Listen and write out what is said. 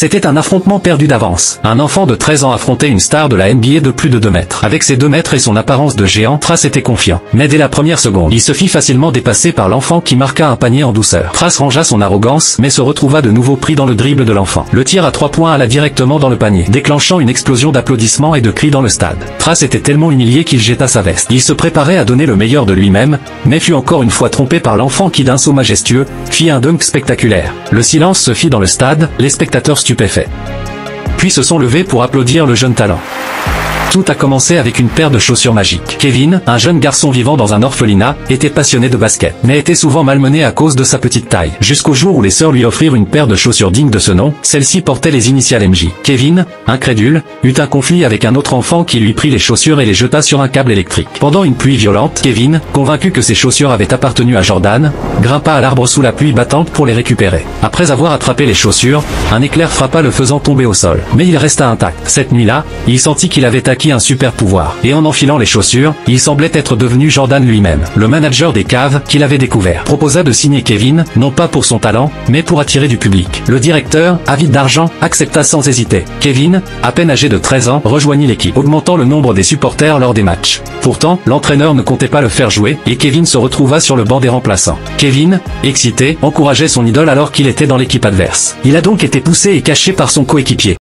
C'était un affrontement perdu d'avance. Un enfant de 13 ans affrontait une star de la NBA de plus de 2 mètres. Avec ses 2 mètres et son apparence de géant, Thras était confiant. Mais dès la première seconde, il se fit facilement dépasser par l'enfant qui marqua un panier en douceur. Thras rangea son arrogance, mais se retrouva de nouveau pris dans le dribble de l'enfant. Le tir à 3 points alla directement dans le panier, déclenchant une explosion d'applaudissements et de cris dans le stade. Thras était tellement humilié qu'il jeta sa veste. Il se préparait à donner le meilleur de lui-même, mais fut encore une fois trompé par l'enfant qui d'un saut majestueux, fit un dunk spectaculaire. Le silence se fit dans le stade, les spectateurs stupéfaits. Puis se sont levés pour applaudir le jeune talent. Tout a commencé avec une paire de chaussures magiques. Kevin, un jeune garçon vivant dans un orphelinat, était passionné de basket, mais était souvent malmené à cause de sa petite taille. Jusqu'au jour où les sœurs lui offrirent une paire de chaussures dignes de ce nom, celle-ci portait les initiales MJ. Kevin, incrédule, eut un conflit avec un autre enfant qui lui prit les chaussures et les jeta sur un câble électrique. Pendant une pluie violente, Kevin, convaincu que ses chaussures avaient appartenu à Jordan, grimpa à l'arbre sous la pluie battante pour les récupérer. Après avoir attrapé les chaussures, un éclair frappa le faisant tomber au sol. Mais il resta intact. Cette nuit-là, il sentit qu'il avait acquis un super pouvoir. Et en enfilant les chaussures, il semblait être devenu Jordan lui-même. Le manager des Cavs, qui l'avait découvert, proposa de signer Kevin, non pas pour son talent, mais pour attirer du public. Le directeur, avide d'argent, accepta sans hésiter. Kevin, à peine âgé de 13 ans, rejoignit l'équipe, augmentant le nombre des supporters lors des matchs. Pourtant, l'entraîneur ne comptait pas le faire jouer, et Kevin se retrouva sur le banc des remplaçants. Kevin, excité, encourageait son idole alors qu'il était dans l'équipe adverse. Il a donc été poussé et caché par son coéquipier.